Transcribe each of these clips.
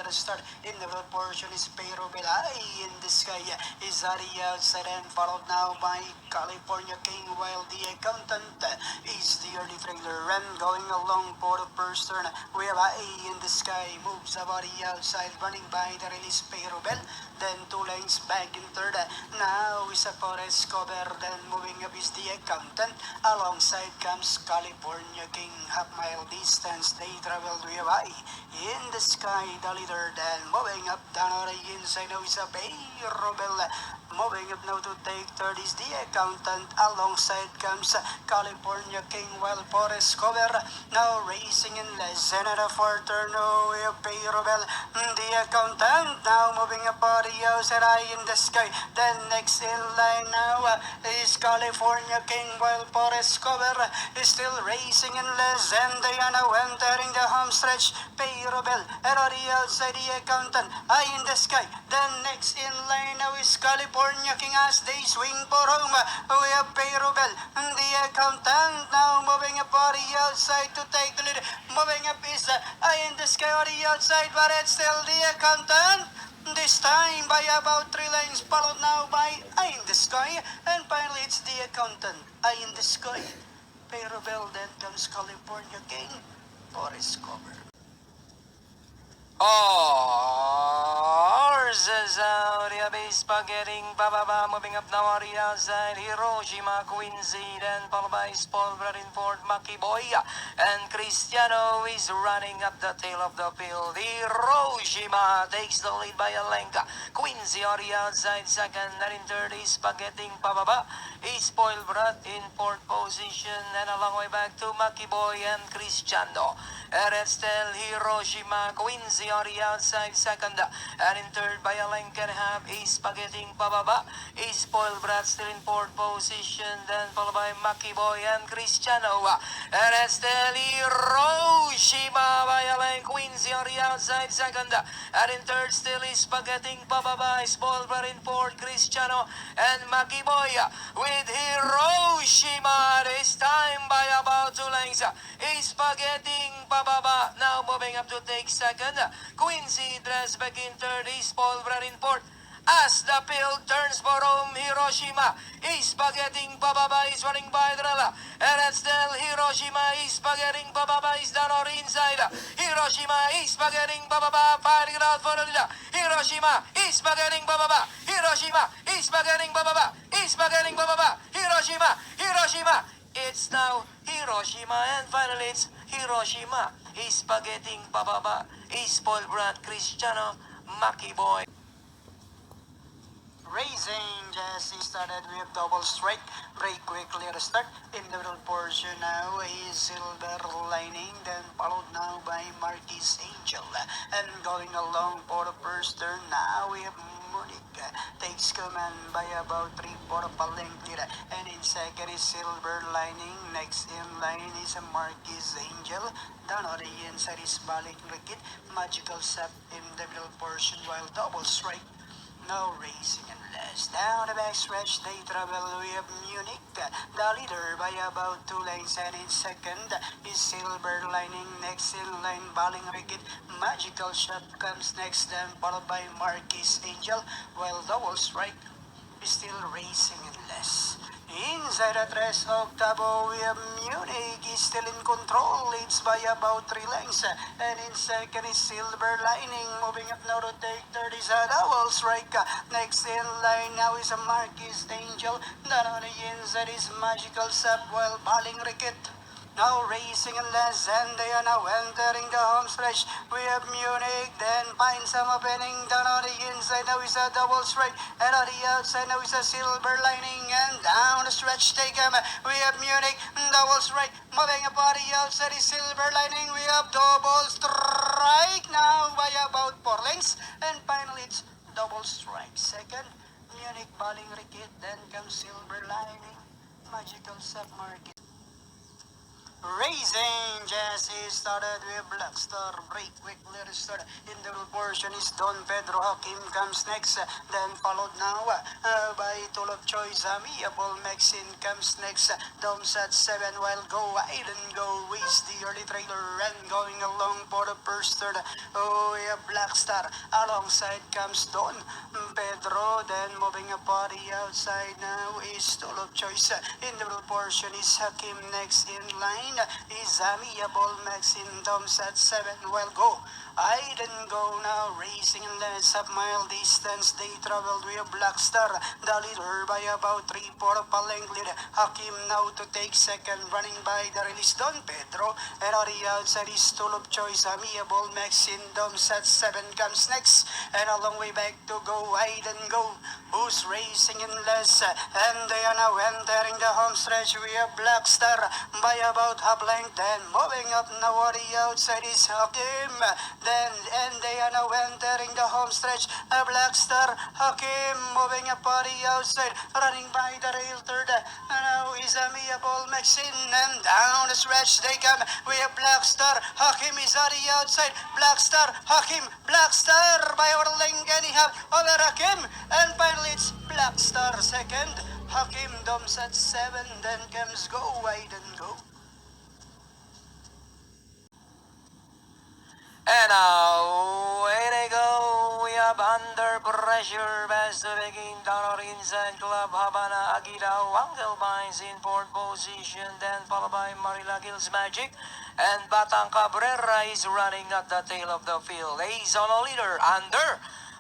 clear start. In the middle portion is Pedro Belay. In the sky is Ari outside and followed now by California King, while the accountant is the early trailer and going along for the first turn. We have A in the sky, moves about the outside, running by the release Pedro Bell. Then 2 lanes back in third. Now is a Forest cover. Then moving up is the accountant. Alongside comes California King. Half mile distance they traveled with A in the sky, the leader. Then moving up down on the inside now is a Pedro Bell. Moving up now to take third is the accountant. Alongside comes California King, while Forest cover now racing in less than a fourth turn. No way of Pedro Bell. The accountant now moving up on the outside eye in the sky. Then next in line now is California King, while Forest cover is still racing in less than they are now entering the home stretch. Pedro Bell and on the outside the accountant eye in the sky. Then next in line now is California King as they swing for home. We have Pedro Bell, the accountant now moving up on the outside to take the lead. Moving up is eye in the sky on the outside, but it's still the accountant. This time by about 3 lanes, followed now by Eye in the Sky, and finally it's the accountant, Eye in the Sky. Pedro Bell, then comes California King, Forest cover. Horses out, the base getting bababa, moving up now on the outside. Hiroshima, Quincy, then followed by Paul Ford, Maki Boy, and Cristiano is running up the tail of the field. Hiroshima takes the lead by a length. Quincy on the outside, second, and in third is getting bababa. Is Spoiled Brat in fourth position, and a long way back to Maki Boy and Cristiano. And it's still Hiroshima, Quincy on the outside, second, and in third by a length and a half is Spaghetting Pababa. Is Spoiled Brat still in fourth position, then followed by Maki Boy and Cristiano. And it's still Hiroshima by a length, Quincy on the outside, second, and in third still is Spaghetting Pababa. Is Spoiled Brat in fourth, Cristiano and Maki Boy with Hiroshima this time by about 2 lengths. Is Spaghetting Pababa now moving up to take second. Quincy dress back in third. Is Paul Brad in fourth. As the field turns for home, Hiroshima is Spaghetting Pababa is running by Drella. And it's still Hiroshima is Spaghetting Pababa is down on the inside. Hiroshima is Spaghetting Pababa fighting it out for the leader. Hiroshima is Spaghetting Pababa. Hiroshima is Spaghetting Pababa. Is Spaghetting Pababa. Hiroshima. Hiroshima. It's now Hiroshima, and finally it's Hiroshima. Is Spaghetting Pababa. Is Spoiled Brat, Cristiano, Maki Boy. Racing just started with double strike, break quickly at the start. In the middle portion now is Silver Lining, then followed now by Marquis Angel. And going along for the first turn now we have Munich takes command by about 3/4 of a length lead. And in second is Silver Lining. Next in line is a Marquis Angel. Down on the inside is Balik Rikit. Magical Sap in the middle portion, while double strike. No racing unless down the backstretch they travel with Munich, the leader by about 2 lanes, and in second is Silver Lining. Next in line Baling Rikit. Magical Shot comes next, then followed by Marquis Angel, while double strike is still racing unless. Inside the tres octavo, we have Munich is still in control, leads by about 3 lengths. And in second is Silver Lining, moving up now to take third is a double strike. Next in line now is a Marquis Angel. Then on the inside is Magical Sap, while Baling Rikit now racing in less, and they are now entering the home stretch. We have Munich, then find some opening down on the inside. Now is a double strike, and on the outside now is a Silver Lining, and down the stretch take him. We have Munich, double strike, moving up on the outside is Silver Lining. We have double strike now by about 4 lengths, and finally it's double strike. Second, Munich, Baling Rikit, then comes Silver Lining, Magical Sap, Market. Racing Jesse started with Blackstar break quickly restart in the middle portion is Don Pedro Hakim comes next then followed now by Tulip Choice Amiable Maxine comes next Doms at 7 while Go Aiden Go is the early trailer and going along for the first third. Oh yeah, Blackstar alongside comes Don Pedro then moving a body outside now is Tulip Choice in the middle portion is Hakim next in line is Amiable Maxine Doms at 7 while Go Aiden Go now racing in less half-mile distance. They traveled with Blackstar, the leader by about 3/4 length lead. Hakim now to take second, running by the release Don Pedro. And on the outside is Tulip Choice, Amiable Maxine Doms at 7 comes next. And a long way back to Go Aiden Go, who's racing in less. And they are now entering the home stretch with Blackstar by about half length. Then moving up now on the outside is Hakim. Then and they are now entering the home stretch. Blackstar Hakim moving up on the outside, running by the rail third. Now is Amiable Maxine and down the stretch they come. We have Blackstar Hakim is on the outside. Blackstar Hakim, Blackstar by our length anyhow over Hakim, and finally it's Blackstar second. Hakim Doms at 7, then comes Go Aiden Go. And now, away they go. We have under pressure. Best to begin down or inside Club Habana Agidao. Uncle Vines in fourth position. Then followed by Marila Gills Magic. And Batang Cabrera is running at the tail of the field. He's on a leader under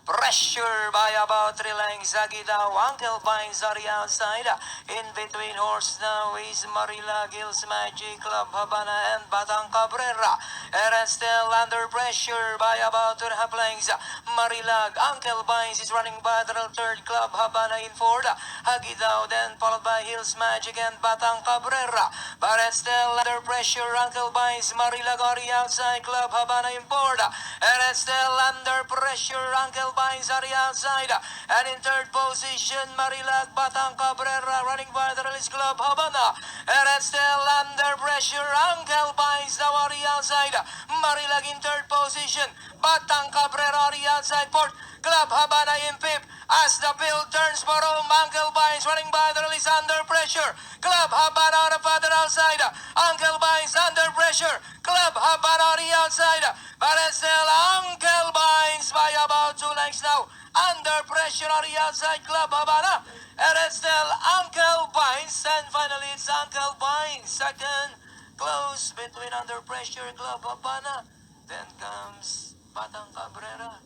pressure by about 3 lengths. Agidao, Uncle Vines are the outside. In between horses now is Marila Gills Magic, Club Habana, and Batang Cabrera. And still under pressure by about 2.5 lengths. Marilag, Uncle Vines is running by the third, Club Habana in fourth. Agidao then followed by Hills Magic and Batang Cabrera. But still under pressure, Uncle Vines, Marilag are the outside, Club Habana in fourth. And still under pressure, Uncle Vines are the outside. And in third position, Marilag, Batang Cabrera running by the release, Club Habana. And still under pressure, Uncle Vines now are the outside. Marilag in third position, Batang Cabrera on the outside fourth, Club Habana in fifth. As the field turns for home, Uncle Vines running by the release under pressure. Club Habana on the further outside. Uncle Vines under pressure. Club Habana on the outside. But it's still Uncle Vines by about 2 lengths now. Under pressure on the outside, Club Habana. And it's still Uncle Vines. And finally, it's Uncle Vines second. Close between under pressure, Club Habana. Then comes Batang Cabrera.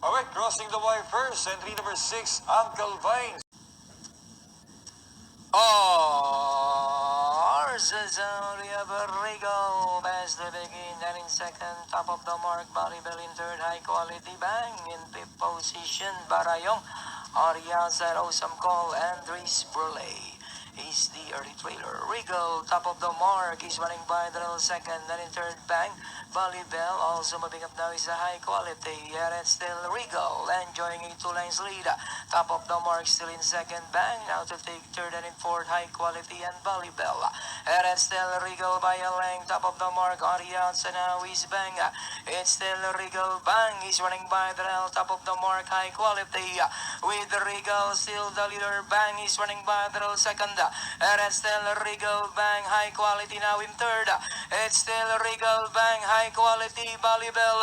Alright, crossing the wire first, entry number 6, Uncle Vines. Arzazaria Barrigo, best to begin, and in second, top of the mark, Balibel in third, high quality bang, in fifth position, Barayong, Arias at Awesome Call, Andres Brule. He's the early trailer. Regal, top of the mark, is running by the second, and in third, bang. Balibel also moving up now is a high quality, and it's still Regal, enjoying a 2 lines lead. Top of the mark still in second, bang. Now to take third and in fourth, high quality and Balibel. And it's still Regal by a length. Top of the mark, Arias, and now is bang. It's still Regal, bang. He's running by the top of the mark, high quality. With Regal still the leader, bang. He's running by the second. And it's still Regal, bang. High quality now in third. It's still Regal, bang. High quality, Balibel.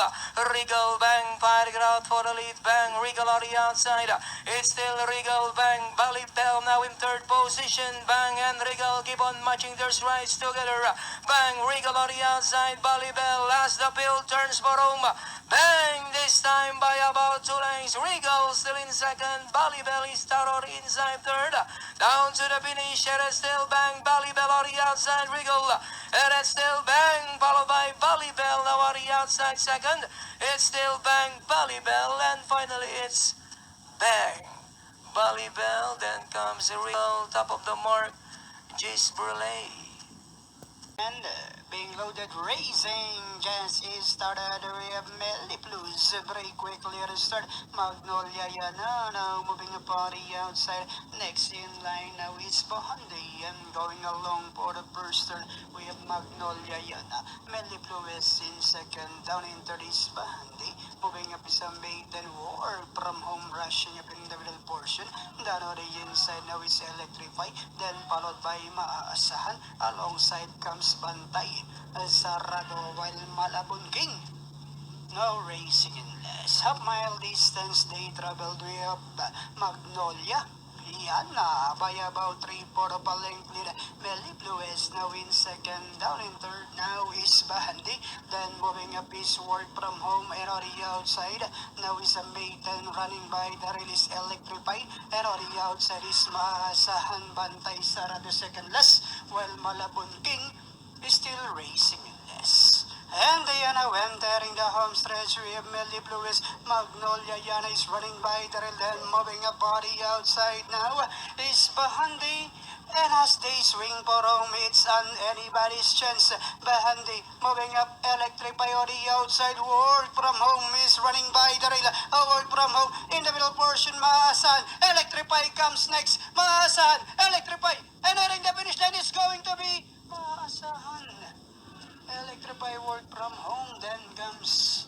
Regal, bang. Fighting out for the lead, bang. Regal on the outside. It's still Regal, bang. Balibel now in third position, bang. And Regal keep on matching their strides together. Bang. Regal on the outside, Balibel. As the field turns for home. Bang. This time by about 2 lengths. Regal still in second. Balibel is Tarot inside third. Down to the finish. And it's still bang. Balibel on the outside, Regal. And it's still bang. Followed by Balibel now on the outside second. It's still bang. Balibel. And finally it's bang. Balibel. Then comes Regal. Top of the mark. Jace Brule. And being loaded, racing. Just is started. We have Meliplu's very quickly at the start. Magnolia Yana now moving a party outside. Next in line now is Bahandi and going along for the first turn. We have Magnolia Yana. Meliplu is in second. Down in third is Bahandi. Moving up is a maiden war from home rushing up in the middle portion. Down on the inside now is Electrify. Then followed by Maaasahan. Alongside comes Bantay. Sarado while Malabon King. No racing in less. Half mile distance they traveled with Magnolia. Yana by about 3/4 of a length lead. Melly Blue is now in second. Down in third now is Bahandi. Then moving up is Word from home and on the outside. Now is a maiden running by the release Electrified. And on the outside is Maasahan Bantay Sara the second last. While Malabon King is still racing in less. And Diana entering the home stretch. We have Melly Blue is Magnolia. Yana is running by the rail, then moving a body outside now is Bahandi. And as they swing for home, it's on anybody's chance. Bahandi moving up, Electrify on the outside. Word from home is running by the rail. Word from home in the middle portion. Maasan, Electrify comes next. Maasan, Electrify. And entering the finish line is going to be Maasahan. Electrify work from home, then comes